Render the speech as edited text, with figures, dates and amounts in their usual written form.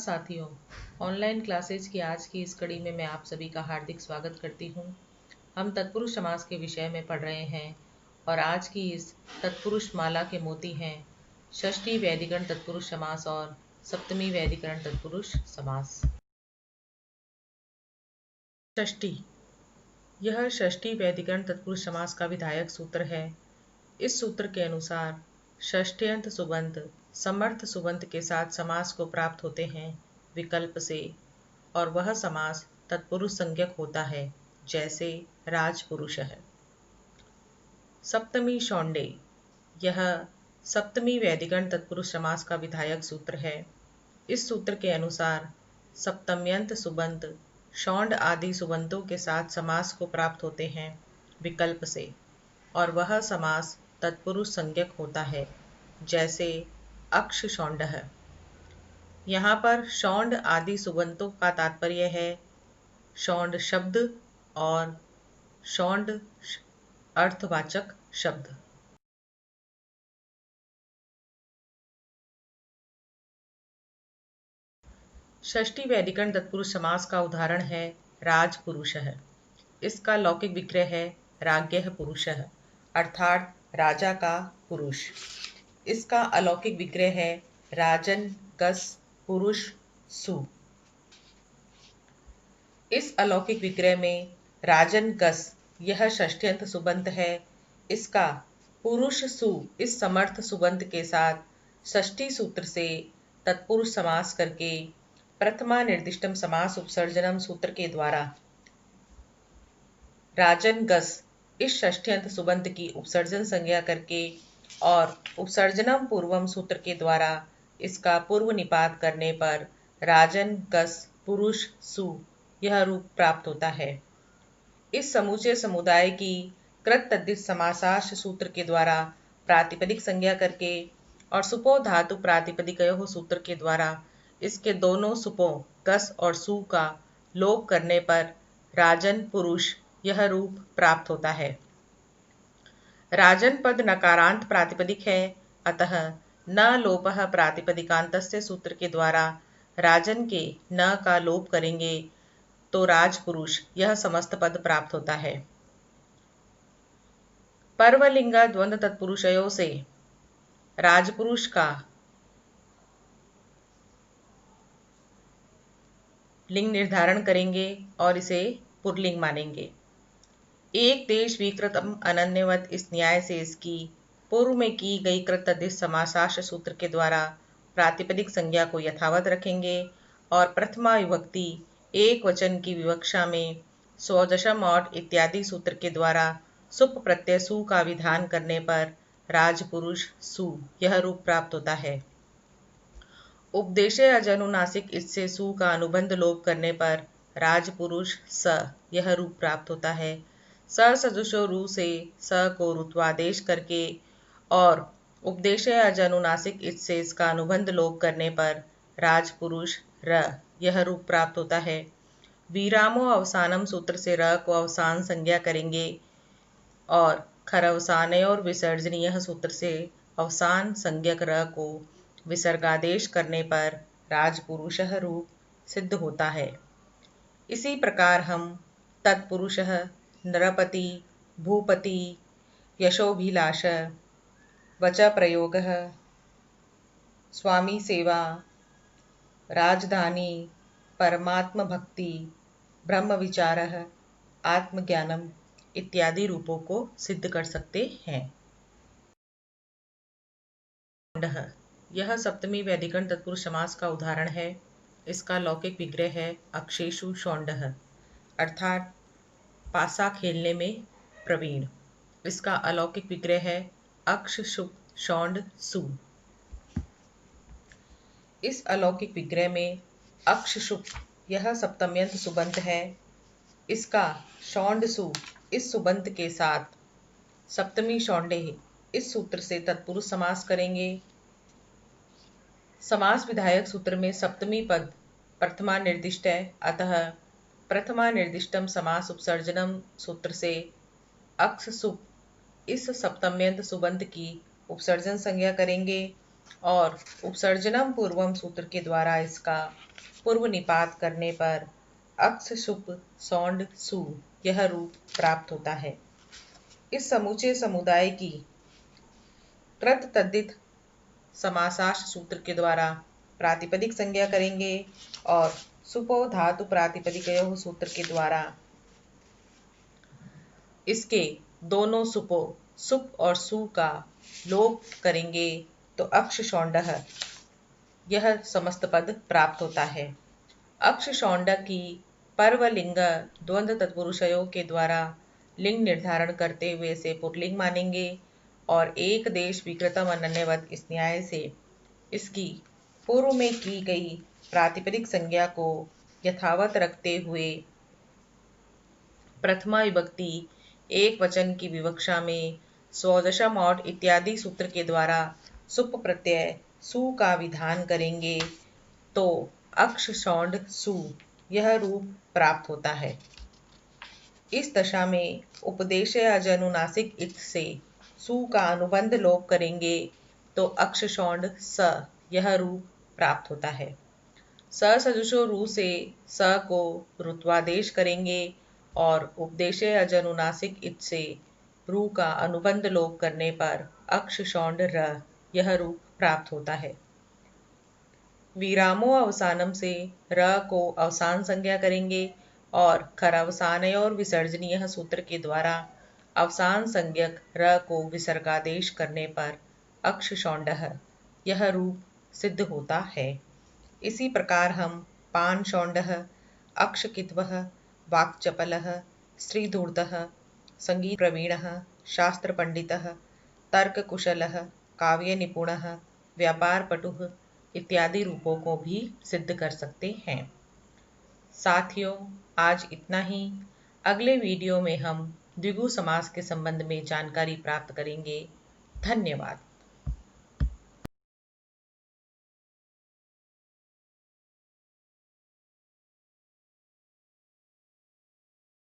साथियों, online classes की आज की इस कड़ी में मैं आप सभी का हार्दिक स्वागत करती हूँ। हम तत्पुरुष समास के विषय में पढ़ रहे हैं और आज की इस तत्पुरुष माला के मोती हैं षष्ठी वैदिकरण तत्पुरुष समास और सप्तमी वैदिकरण तत्पुरुष समास। षष्ठी, यह षष्ठी वैदिकरण तत्पुरुष समास का विधायक सूत्र है। इस सूत्र के अनुसार षष्ठ्यंत सुबंत समर्थ सुबंत के साथ समास को प्राप्त होते हैं विकल्प से, और वह समास तत्पुरुष संज्ञक होता है, जैसे राजपुरुष है। सप्तमी शौंडे, यह सप्तमी वैदिकरण तत्पुरुष समास का विधायक सूत्र है। इस सूत्र के अनुसार सप्तम्यंत सुबंत शौंड आदि सुबंतों के साथ समास को प्राप्त होते हैं विकल्प से, और वह समास तत्पुरुष संज्ञक होता है, जैसे अक्ष शौंड है। यहाँ पर शौंड आदि सुबंतों का तात्पर्य है शौंड शब्द और शौंड अर्थवाचक शब्द। षष्ठी वैदिकरण तत्पुरुष समास का उदाहरण है राजपुरुष है। इसका लौकिक विग्रह है राज्ञः पुरुषः, अर्थात राजा का पुरुष। इसका अलौकिक विग्रह है राजन गस पुरुष सु। इस अलौकिक विग्रह में राजन गस यह षष्ठ्यंत सुबंत है। इसका पुरुष सु इस समर्थ सुबंत के साथ षष्ठी सूत्र से तत्पुरुष समास करके प्रथमा निर्दिष्टम समास उपसर्जनम सूत्र के द्वारा राजन गस इस षष्ठ्यंत सुबंत की उपसर्जन संज्ञा करके और उपसर्जनम पूर्वम सूत्र के द्वारा इसका पूर्व निपात करने पर राजन गस पुरुष सु यह रूप प्राप्त होता है। इस समूचे समुदाय की कृत तद्धित समासाश सूत्र के द्वारा प्रातिपदिक संज्ञा करके और सुपो धातु प्रातिपदिकयोः सूत्र के द्वारा इसके दोनों सुपों गस और सु का लोप करने पर राजन पुरुष यह रूप प्राप्त होता है। राजन पद नकारांत प्रातिपदिक है, अतः न लोपः प्रातिपदिकांतस्य सूत्र के द्वारा राजन के न का लोप करेंगे तो राजपुरुष यह समस्त पद प्राप्त होता है। पर्वलिंग द्वंद्व तत्पुरुषयों से राजपुरुष का लिंग निर्धारण करेंगे और इसे पुरलिंग मानेंगे। एक देश विकृतम अनन्यवत इस न्याय से इसकी पूर्व में की गई कृत तद्धित समासाश सूत्र के द्वारा प्रातिपदिक संज्ञा को यथावत रखेंगे और प्रथमा विभक्ति एक वचन की विवक्षा में स्वदशम और इत्यादि सूत्र के द्वारा सुप प्रत्यय सु का विधान करने पर राजपुरुष सु यह रूप प्राप्त होता है। उपदेशे अजनुनासिक इससे सु का अनुबंध लोप करने पर राजपुरुष स यह रूप प्राप्त होता है। स सदृशो रु से स को रुत्वादेश करके और उपदेशे अजनुनासिक इससे इसका अनुबंध लोप करने पर राजपुरुष र यह रूप प्राप्त होता है। विरामो अवसानम सूत्र से र को अवसान संज्ञा करेंगे और खरवसानयोर विसर्जनीय सूत्र से अवसान संज्ञक र को विसर्गादेश करने पर राजपुरुषः रूप सिद्ध होता है। इसी प्रकार हम तत्पुरुषः नरपति भूपति यशोभिलाष वच प्रयोगः स्वामी सेवा राजधानी परमात्म भक्ति ब्रह्म विचारः आत्मज्ञानम इत्यादि रूपों को सिद्ध कर सकते हैं। यह सप्तमी वैदिकरण तत्पुरुष समास का उदाहरण है। इसका लौकिक विग्रह है अक्षेषु शौंडः, अर्थात पासा खेलने में प्रवीण। इसका अलौकिक विग्रह है अक्ष शुक शौंड सु। इस अलौकिक विग्रह में अक्ष शुक यह सप्तम्यंत सुबंत है। इसका शौंड सु इस सुबंत के साथ सप्तमी शौंडे इस सूत्र से तत्पुरुष समास करेंगे। समास विधायक सूत्र में सप्तमी पद प्रथमा निर्दिष्ट है, अतः प्रथमा निर्दिष्टम समास उपसर्जनम सूत्र से अक्ष सुप इस सप्तम्यंत सुबंत की उपसर्जन संज्ञा करेंगे और उपसर्जनम पूर्वम सूत्र के द्वारा इसका पूर्व निपात करने पर अक्ष सुप सौंड सु यह रूप प्राप्त होता है। इस समूचे समुदाय की कृत तद्धित समासाश सूत्र के द्वारा प्रातिपदिक संज्ञा करेंगे और सुपो धातु प्रातिपदिकयोः सूत्र के द्वारा इसके दोनों सुपो सुप और सु का लोप करेंगे तो अक्ष शौंडः यह समस्त पद प्राप्त होता है। अक्ष शौंड की पर्वलिंग द्वंद्व तत्पुरुषयों के द्वारा लिंग निर्धारण करते हुए इसे पुल्लिंग मानेंगे और एक देश विकृतम अनन्यवत इस न्याय से इसकी पूर्व में की गई प्रातिपदिक संज्ञा को यथावत रखते हुए प्रथमा विभक्ति एक वचन की विवक्षा में स्वदशम और इत्यादि सूत्र के द्वारा सुप प्रत्यय सु का विधान करेंगे तो अक्ष शौंड सु यह रूप प्राप्त होता है। इस दशा में उपदेशय अजनुनासिक इत से सु का अनुबंध लोप करेंगे तो अक्ष शौंड स यह रूप प्राप्त होता है। स सजुषो रू से स को रुत्वादेश करेंगे और उपदेशय अजनुनासिक इत से रू का अनुबंध लोप करने पर अक्ष शौंड र यह रूप प्राप्त होता है। विरामो अवसानम से र को अवसान संज्ञा करेंगे और खरवसानय और विसर्जनीय सूत्र के द्वारा अवसान संज्ञक र को विसर्गादेश करने पर अक्ष शौंडः यह रूप सिद्ध होता है। इसी प्रकार हम पान शौंडः, अक्षकित्वः, वाक्चपलः, स्त्रीधूर्तः, संगीत प्रवीणः, शास्त्र पंडितः, तर्क कुशलः, काव्य निपुणः, व्यापार पटुः इत्यादि रूपों को भी सिद्ध कर सकते हैं। साथियों, आज इतना ही। अगले वीडियो में हम द्विगु समास के संबंध में जानकारी प्राप्त करेंगे। धन्यवाद।